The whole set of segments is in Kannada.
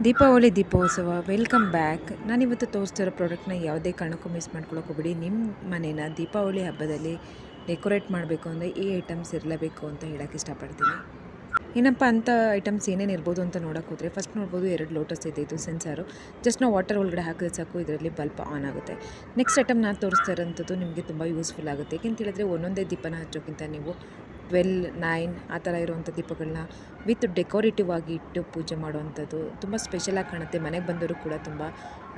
ದೀಪಾವಳಿ ದೀಪೋತ್ಸವ ವೆಲ್ಕಮ್ ಬ್ಯಾಕ್. ನಾನಿವತ್ತು ತೋರಿಸ್ತಿರೋ ಪ್ರಾಡಕ್ಟ್ನ ಯಾವುದೇ ಕಾರಣಕ್ಕೂ ಮಿಸ್ ಮಾಡ್ಕೊಳ್ಳೋಕೆ ಹೋಗ್ಬೇಡಿ. ನಿಮ್ಮ ಮನೇನ ದೀಪಾವಳಿ ಹಬ್ಬದಲ್ಲಿ ಡೆಕೋರೇಟ್ ಮಾಡಬೇಕು ಅಂದರೆ ಈ ಐಟಮ್ಸ್ ಇರಲೇಬೇಕು ಅಂತ ಹೇಳೋಕ್ಕೆ ಇಷ್ಟಪಡ್ತೀನಿ. ಏನಪ್ಪ ಅಂತ ಐಟಮ್ಸ್ ಏನೇನು ಇರ್ಬೋದು ಅಂತ ನೋಡೋಕೆ ಹೋದರೆ ಫಸ್ಟ್ ನೋಡ್ಬೋದು 2 ಲೋಟಸ್ ಇದೆ. ಇದು ಸೆನ್ಸಾರು. ಜಸ್ಟ್ ನಾವು ವಾಟರ್ ಒಳಗಡೆ ಹಾಕಿದ್ರೆ ಸಾಕು ಇದರಲ್ಲಿ ಬಲ್ಪ್ ಆನ್ ಆಗುತ್ತೆ. ನೆಕ್ಸ್ಟ್ ಐಟಮ್ ನಾನು ತೋರಿಸ್ತಾ ಇರೋಂಥದ್ದು ನಿಮಗೆ ತುಂಬ ಯೂಸ್ಫುಲ್ ಆಗುತ್ತೆ. ಏಕೆಂತ ಹೇಳಿದ್ರೆ ಒಂದೊಂದೇ ದೀಪನ ಹಚ್ಚೋಕ್ಕಿಂತ ನೀವು 12, 9 ಆ ಥರ ಇರುವಂಥ ದೀಪಗಳನ್ನ ವಿತ್ ಡೆಕೋರೇಟಿವ್ ಆಗಿ ಇಟ್ಟು ಪೂಜೆ ಮಾಡುವಂಥದ್ದು ತುಂಬ ಸ್ಪೆಷಲಾಗಿ ಕಾಣುತ್ತೆ. ಮನೆಗೆ ಬಂದವರು ಕೂಡ ತುಂಬ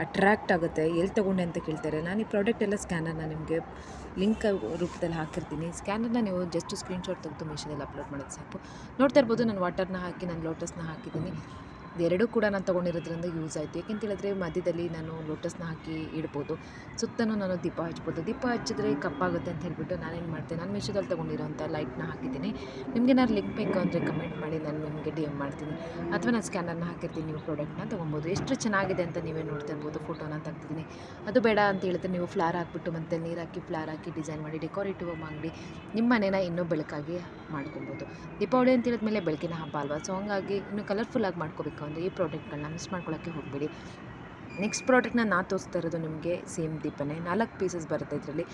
ಅಟ್ರ್ಯಾಕ್ಟ್ ಆಗುತ್ತೆ. ಎಲ್ಲಿ ತೊಗೊಂಡೆ ಅಂತ ಕೇಳ್ತಾರೆ. ನಾನು ಈ ಪ್ರಾಡಕ್ಟ್ ಎಲ್ಲ ಸ್ಕ್ಯಾನರ್ನ ನಿಮಗೆ ಲಿಂಕ್ ರೂಪದಲ್ಲಿ ಹಾಕಿರ್ತೀನಿ. ಸ್ಕ್ಯಾನರ್ನ ನೀವು ಜಸ್ಟ್ ಸ್ಕ್ರೀನ್ಶಾಟ್ ತೆಗೆದು ಮೀಶೋದಲ್ಲಿ ಅಪ್ಲೋಡ್ ಮಾಡೋದು ಸಾಕು. ನೋಡ್ತಾ ಇರ್ಬೋದು ನಾನು ವಾಟರ್ನ ಹಾಕಿ ನಾನು ಲೋಟಸ್ನ ಹಾಕಿದ್ದೀನಿ. ಎರಡೂ ಕೂಡ ನಾನು ತೊಗೊಂಡಿರೋದ್ರಿಂದ ಯೂಸ್ ಆಯಿತು. ಏಕೆಂತ ಹೇಳಿದ್ರೆ ಮಧ್ಯದಲ್ಲಿ ನಾನು ಲೋಟಸ್ನ ಹಾಕಿ ಇಡ್ಬೋದು, ಸುತ್ತಲೂ ನಾನು ದೀಪ ಹಚ್ಬೋದು. ದೀಪ ಹಚ್ಚಿದ್ರೆ ಕಪ್ಪಾಗುತ್ತೆ ಅಂತ ಹೇಳಿಬಿಟ್ಟು ನಾನೇನು ಮಾಡ್ತೀನಿ, ನಾನು ಮೀಶೋದಲ್ಲಿ ತೊಗೊಂಡಿರೋಂಥ ಲೈಟ್ನ ಹಾಕಿದ್ದೀನಿ. ನಿಮಗೆ ಏನಾದ್ರು ಲಿಂಕ್ ಬೇಕು ಅಂದರೆ ಕಮೆಂಟ್ ಮಾಡಿ, ನಾನು ನಿಮಗೆ DM ಮಾಡ್ತೀನಿ. ಅಥವಾ ನಾನು ಸ್ಕ್ಯಾನರ್ನ ಹಾಕಿರ್ತೀನಿ, ನೀವು ಪ್ರಾಡಕ್ಟ್ನ ತೊಗೊಬೋದು. ಎಷ್ಟು ಚೆನ್ನಾಗಿದೆ ಅಂತ ನೀವೇ ನೋಡ್ತಾ ಇರ್ಬೋದು. ಫೋಟೋನ ತೆಗ್ದಿದ್ದೀನಿ. ಅದು ಬೇಡ ಅಂತ ಹೇಳಿದ್ರೆ ನೀವು ಫ್ಲಾರ್ ಹಾಕ್ಬಿಟ್ಟು ಮತ್ತೆ ನೀರು ಹಾಕಿ ಫ್ಲಾರ್ ಹಾಕಿ ಡಿಸೈನ್ ಮಾಡಿ ಡೆಕೋರೇಟಿವ್ ಮಾಡಿ ನಿಮ್ಮ ಮನೇನ ಇನ್ನೂ ಬೆಳಕಾಗಿ ಮಾಡ್ಕೊಬೋದು. ದೀಪಾವಳಿ ಅಂತ ಹೇಳಿದ್ಮೇಲೆ ಬೆಳಕಿನ ಹಬ್ಬ ಅಲ್ವಾ. ಸೊ ಹಂಗಾಗಿ ಇನ್ನೂ ಕಲರ್ಫುಲ್ಲಾಗಿ ಮಾಡ್ಕೋಬೇಕು ಅಂದರೆ ಈ ಪ್ರಾಡಕ್ಟ್ಗಳನ್ನ ಮಿಸ್ ಮಾಡ್ಕೊಳ್ಳೋಕ್ಕೆ ಹೋಗಬೇಡಿ. ನೆಕ್ಸ್ಟ್ ಪ್ರಾಡಕ್ಟ್ನ ನಾನು ತೋರಿಸ್ತಾ ಇರೋದು ನಿಮಗೆ ಸೇಮ್ ದೀಪನೇ. 4 ಪೀಸಸ್ ಬರುತ್ತೆ ಇದರಲ್ಲಿ.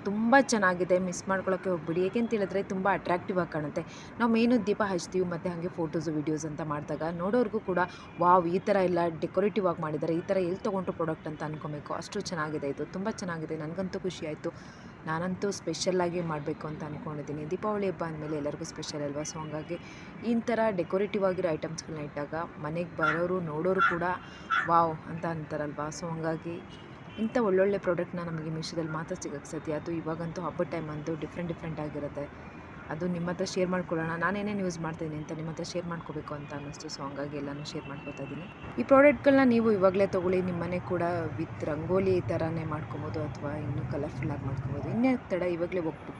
ತುಂಬ ಚೆನ್ನಾಗಿದೆ, ಮಿಸ್ ಮಾಡ್ಕೊಳ್ಳೋಕ್ಕೆ ಹೋಗ್ಬಿಡಿ. ಏಕೆಂತ ಹೇಳಿದ್ರೆ ತುಂಬ ಅಟ್ರಾಕ್ಟಿವ್ ಆಗಿ ಕಾಣುತ್ತೆ. ನಾವು ಮೇನು ದೀಪ ಹಚ್ತೀವಿ ಮತ್ತು ಹಾಗೆ ಫೋಟೋಸು ವೀಡಿಯೋಸ್ ಅಂತ ಮಾಡಿದಾಗ ನೋಡೋರಿಗೂ ಕೂಡ ವಾವ್, ಈ ಥರ ಎಲ್ಲ ಡೆಕೋರೇಟಿವ್ ಆಗಿ ಮಾಡಿದ್ದಾರೆ, ಈ ಥರ ಎಲ್ಲಿ ತೊಗೊಂಡ್ರು ಪ್ರಾಡಕ್ಟ್ ಅಂತ ಅಂದ್ಕೊಬೇಕು. ಅಷ್ಟು ಚೆನ್ನಾಗಿದೆ ಇದು, ತುಂಬ ಚೆನ್ನಾಗಿದೆ. ನನಗಂತೂ ಖುಷಿ ಆಯಿತು. ನಾನಂತೂ ಸ್ಪೆಷಲ್ಲಾಗಿ ಮಾಡಬೇಕು ಅಂತ ಅಂದ್ಕೊಂಡಿದ್ದೀನಿ. ದೀಪಾವಳಿ ಹಬ್ಬ ಅಂದಮೇಲೆ ಎಲ್ಲರಿಗೂ ಸ್ಪೆಷಲ್ ಅಲ್ವಾ. ಸೊ ಹಂಗಾಗಿ ಈ ಥರ ಡೆಕೋರೇಟಿವ್ ಆಗಿರೋ ಐಟಮ್ಸ್ಗಳನ್ನ ಇಟ್ಟಾಗ ಮನೆಗೆ ಬರೋರು ನೋಡೋರು ಕೂಡ ವಾವ್ ಅಂತ ಅಂತಾರಲ್ವಾ. ಸೊ ಹಂಗಾಗಿ ಇಂಥ ಒಳ್ಳೊಳ್ಳೆ ಪ್ರಾಡಕ್ಟ್ನ ನಮಗೆ ಮೀಶೋದಲ್ಲಿ ಮಾತ್ರ ಸಿಗೋಕ್ಕೆ ಸಾಧ್ಯ. ಅದು ಇವಾಗಂತೂ ಹಬ್ಬದ ಟೈಮ್ ಅಂತೂ ಡಿಫ್ರೆಂಟ್ ಆಗಿರುತ್ತೆ. ಅದು ನಿಮ್ಮ ಹತ್ರ ಶೇರ್ ಮಾಡ್ಕೊಳ್ಳೋಣ, ನಾನೇನೇನು ಯೂಸ್ ಮಾಡ್ತೀನಿ ಅಂತ ನಿಮ್ಮ ಹತ್ರ ಶೇರ್ ಮಾಡ್ಕೋಬೇಕು ಅಂತ ಅನ್ನಿಸ್ತು. ಸೊ ಹಂಗಾಗಿ ಎಲ್ಲನೂ ಶೇರ್ ಮಾಡ್ಕೊತಾ ಇದ್ದೀನಿ. ಈ ಪ್ರಾಡಕ್ಟ್ಗಳನ್ನ ನೀವು ಇವಾಗಲೇ ತೊಗೊಳ್ಳಿ. ನಿಮ್ಮ ಮನೆ ಕೂಡ ವಿತ್ ರಂಗೋಲಿ ಥರನೇ ಮಾಡ್ಕೊಬೋದು ಅಥವಾ ಇನ್ನೂ ಕಲರ್ಫುಲ್ಲಾಗಿ ಮಾಡ್ಕೊಬೋದು. ಇನ್ನೇ ತಡ ಇವಾಗಲೇ ಹೋಗ್ಬಿಟ್ಟು